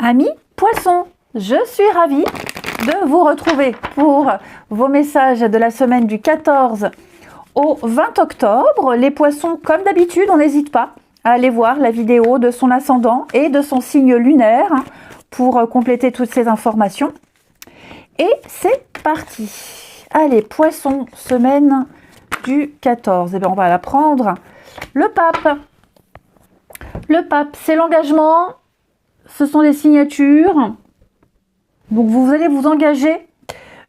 Amis Poissons, je suis ravie de vous retrouver pour vos messages de la semaine du 14 au 20 octobre. Les Poissons, comme d'habitude, on n'hésite pas à aller voir la vidéo de son ascendant et de son signe lunaire pour compléter toutes ces informations. Et c'est parti. Allez, Poissons, semaine du 14. Eh bien, on va la prendre. Le pape. Le pape, c'est l'engagement. Ce sont les signatures. Donc, vous allez vous engager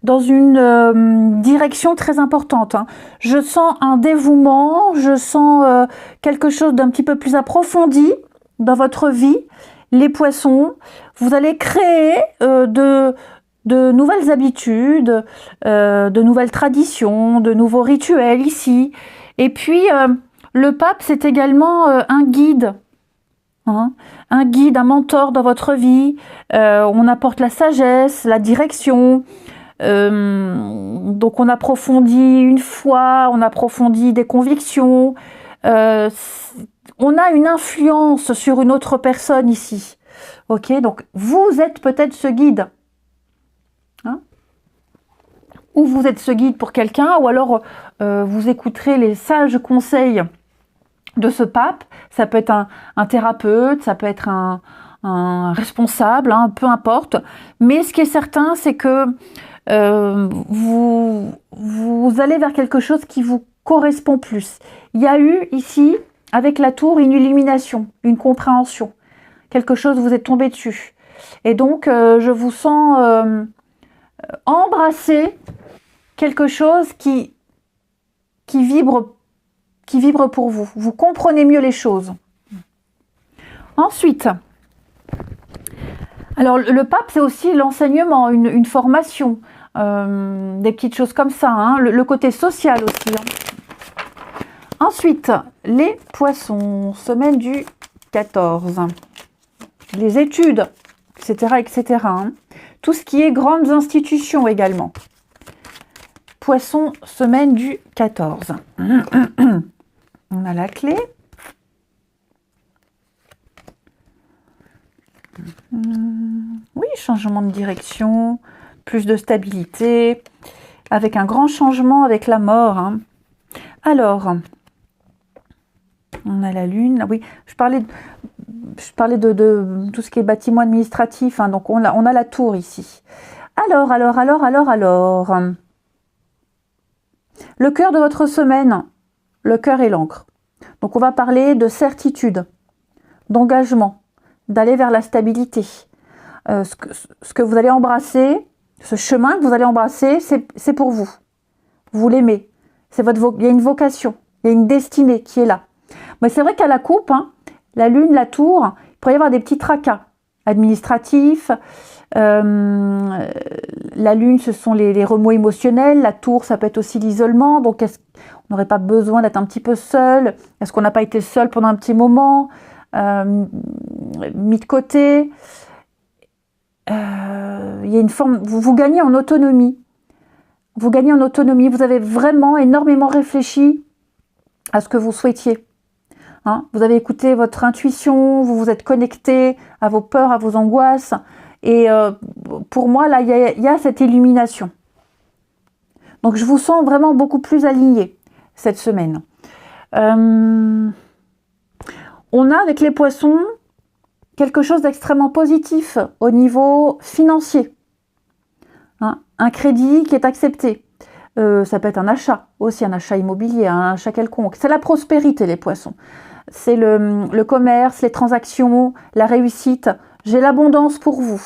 dans une direction très importante. Je sens un dévouement, je sens quelque chose d'un petit peu plus approfondi dans votre vie. Les Poissons, vous allez créer de nouvelles habitudes, de nouvelles traditions, de nouveaux rituels ici. Et puis, le pape, c'est également un guide. Un guide, un mentor dans votre vie. On apporte la sagesse, la direction. Donc on approfondit une foi, on approfondit des convictions. On a une influence sur une autre personne ici. Ok, donc vous êtes peut-être ce guide. Ou vous êtes ce guide pour quelqu'un, ou alors vous écouterez les sages conseils de ce pape. Ça peut être un thérapeute, ça peut être un responsable, peu importe. Mais ce qui est certain, c'est que vous allez vers quelque chose qui vous correspond plus. Il y a eu ici, avec la tour, une illumination, une compréhension. Quelque chose vous est tombé dessus. Et donc, je vous sens embrasser quelque chose qui vibre pour vous. Vous comprenez mieux les choses. Ensuite, alors le pape, c'est aussi l'enseignement, une formation, des petites choses comme ça, le côté social aussi. Ensuite, les Poissons, semaine du 14. Les études, etc., etc. Tout ce qui est grandes institutions également. Poissons, semaine du 14. On a la clé. Oui, changement de direction, plus de stabilité, avec un grand changement avec la mort. Alors, on a la lune. Oui, je parlais de tout ce qui est bâtiment administratif. Donc, on a la tour ici. Alors. Le cœur de votre semaine, le cœur et l'encre. Donc, on va parler de certitude, d'engagement, d'aller vers la stabilité. Ce que vous allez embrasser, ce chemin que vous allez embrasser, c'est pour vous. Vous l'aimez. Il y a une vocation, il y a une destinée qui est là. Mais c'est vrai qu'à la coupe, la lune, la tour, il pourrait y avoir des petits tracas administratifs. La lune, ce sont les remous émotionnels. La tour, ça peut être aussi l'isolement. Donc, est-ce qu'on n'aurait pas besoin d'être un petit peu seul? Est-ce qu'on n'a pas été seul pendant un petit moment, mis de côté? Il y a une forme. Vous gagnez en autonomie. Vous gagnez en autonomie. Vous avez vraiment énormément réfléchi à ce que vous souhaitiez. Vous avez écouté votre intuition. Vous vous êtes connecté à vos peurs, à vos angoisses. Et pour moi, là, il y a cette illumination. Donc, je vous sens vraiment beaucoup plus aligné cette semaine. On a, avec les Poissons, quelque chose d'extrêmement positif au niveau financier. Un crédit qui est accepté. Ça peut être un achat, aussi un achat immobilier, un achat quelconque. C'est la prospérité, les Poissons. C'est le commerce, les transactions, la réussite. J'ai l'abondance pour vous.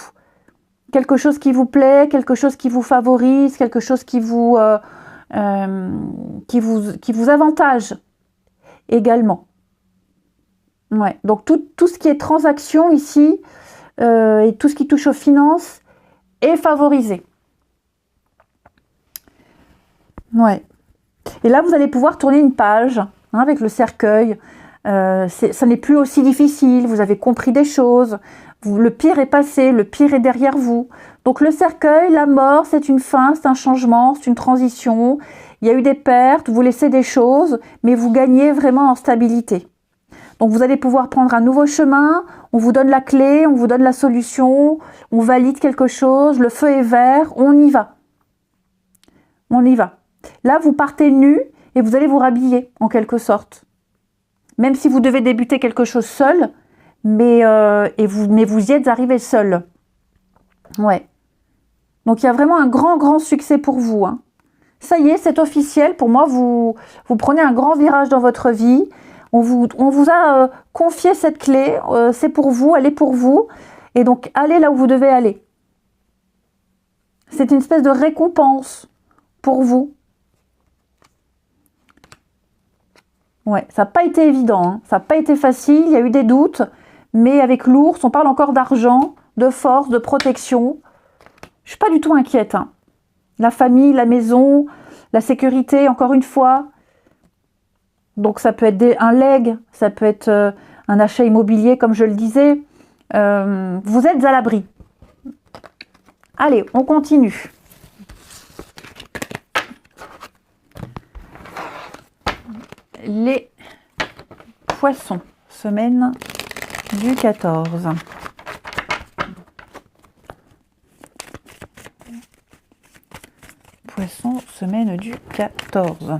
Quelque chose qui vous plaît, quelque chose qui vous favorise, quelque chose qui vous avantage également. Ouais. Donc tout ce qui est transaction ici et tout ce qui touche aux finances est favorisé. Ouais. Et là, vous allez pouvoir tourner une page avec le cercueil. Ça n'est plus aussi difficile, vous avez compris des choses, le pire est passé, le pire est derrière vous. Donc le cercueil, la mort, c'est une fin, c'est un changement, c'est une transition. Il y a eu des pertes, vous laissez des choses, mais vous gagnez vraiment en stabilité. Donc vous allez pouvoir prendre un nouveau chemin, on vous donne la clé, on vous donne la solution, on valide quelque chose, le feu est vert, on y va. On y va. Là, vous partez nu et vous allez vous rhabiller, en quelque sorte. Même si vous devez débuter quelque chose seul, mais vous y êtes arrivé seul. Ouais. Donc, il y a vraiment un grand succès pour vous. Hein. Ça y est, c'est officiel. Pour moi, vous prenez un grand virage dans votre vie. On vous a confié cette clé. C'est pour vous, elle est pour vous. Et donc, allez là où vous devez aller. C'est une espèce de récompense pour vous. Ouais, ça n'a pas été évident, hein. Ça n'a pas été facile, il y a eu des doutes, mais avec l'ours, on parle encore d'argent, de force, de protection. Je ne suis pas du tout inquiète. Hein. La famille, la maison, la sécurité, encore une fois. Donc ça peut être un legs, ça peut être un achat immobilier, comme je le disais. Vous êtes à l'abri. Allez, on continue. Les poissons, semaine du 14. Poissons, semaine du 14.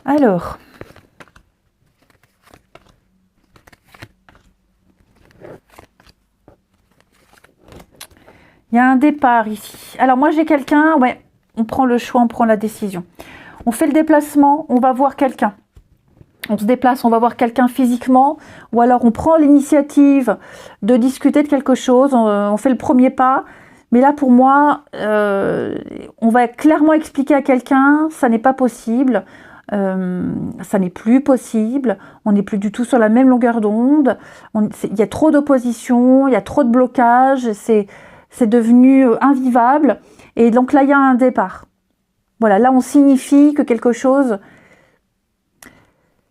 Alors, il y a un départ ici. Alors moi j'ai quelqu'un, ouais, on prend le choix, on prend la décision. On fait le déplacement, on va voir quelqu'un. On se déplace, on va voir quelqu'un physiquement, ou alors on prend l'initiative de discuter de quelque chose, on fait le premier pas. Mais là pour moi, on va clairement expliquer à quelqu'un, ça n'est pas possible. Ça n'est plus possible, on n'est plus du tout sur la même longueur d'onde, il y a trop d'opposition, il y a trop de blocage, c'est devenu invivable, et donc là il y a un départ. Voilà, là on signifie que quelque chose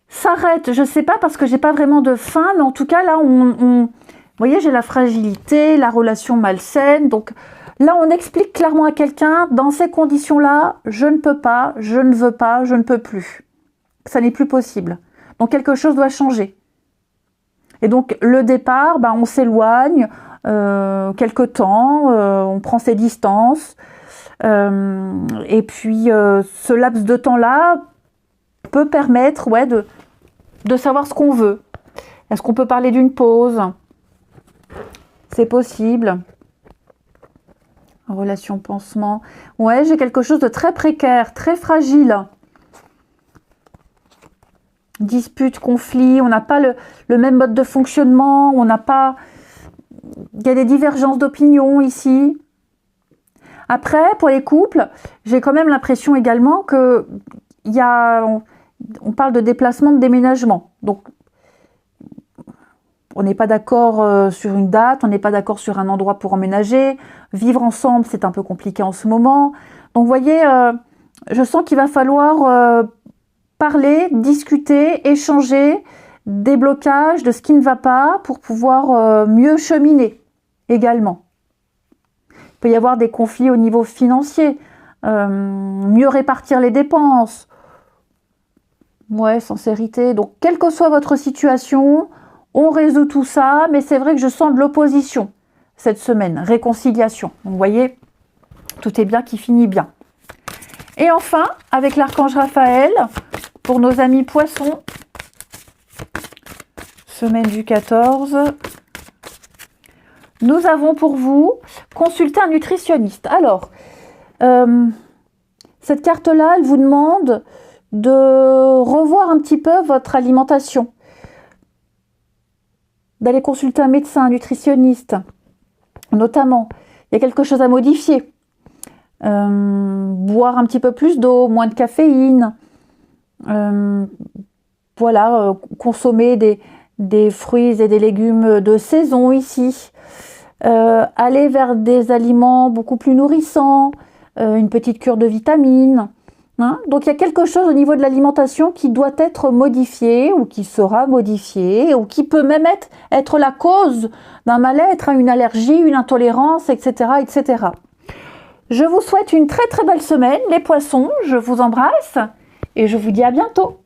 s'arrête, je ne sais pas parce que j'ai pas vraiment de fin, mais en tout cas là vous voyez, j'ai la fragilité, la relation malsaine, donc là, on explique clairement à quelqu'un, dans ces conditions-là, je ne peux pas, je ne veux pas, je ne peux plus. Ça n'est plus possible. Donc, quelque chose doit changer. Et donc, le départ, on s'éloigne quelque temps, on prend ses distances. Et puis, ce laps de temps-là peut permettre de savoir ce qu'on veut. Est-ce qu'on peut parler d'une pause? C'est possible. Relation pansement. Ouais, j'ai quelque chose de très précaire, très fragile. Dispute, conflit, on n'a pas le même mode de fonctionnement, on n'a pas... Il y a des divergences d'opinion ici. Après, pour les couples, j'ai quand même l'impression également que on parle de déplacement, de déménagement. Donc, on n'est pas d'accord sur une date, on n'est pas d'accord sur un endroit pour emménager. Vivre ensemble, c'est un peu compliqué en ce moment. Donc, vous voyez, je sens qu'il va falloir parler, discuter, échanger des blocages, de ce qui ne va pas pour pouvoir mieux cheminer également. Il peut y avoir des conflits au niveau financier, mieux répartir les dépenses. Ouais, sincérité. Donc, quelle que soit votre situation, on résout tout ça, mais c'est vrai que je sens de l'opposition cette semaine. Réconciliation. Donc, vous voyez, tout est bien qui finit bien. Et enfin, avec l'archange Raphaël, pour nos amis poissons, semaine du 14, nous avons pour vous consulter un nutritionniste. Alors, cette carte-là, elle vous demande de revoir un petit peu votre alimentation, d'aller consulter un médecin, un nutritionniste, notamment. Il y a quelque chose à modifier. Boire un petit peu plus d'eau, moins de caféine, consommer des fruits et des légumes de saison ici, aller vers des aliments beaucoup plus nourrissants, une petite cure de vitamines. Hein. Donc il y a quelque chose au niveau de l'alimentation qui doit être modifié ou qui sera modifié ou qui peut même être la cause d'un mal-être, une allergie, une intolérance, etc., etc. Je vous souhaite une très très belle semaine, les poissons. Je vous embrasse et je vous dis à bientôt.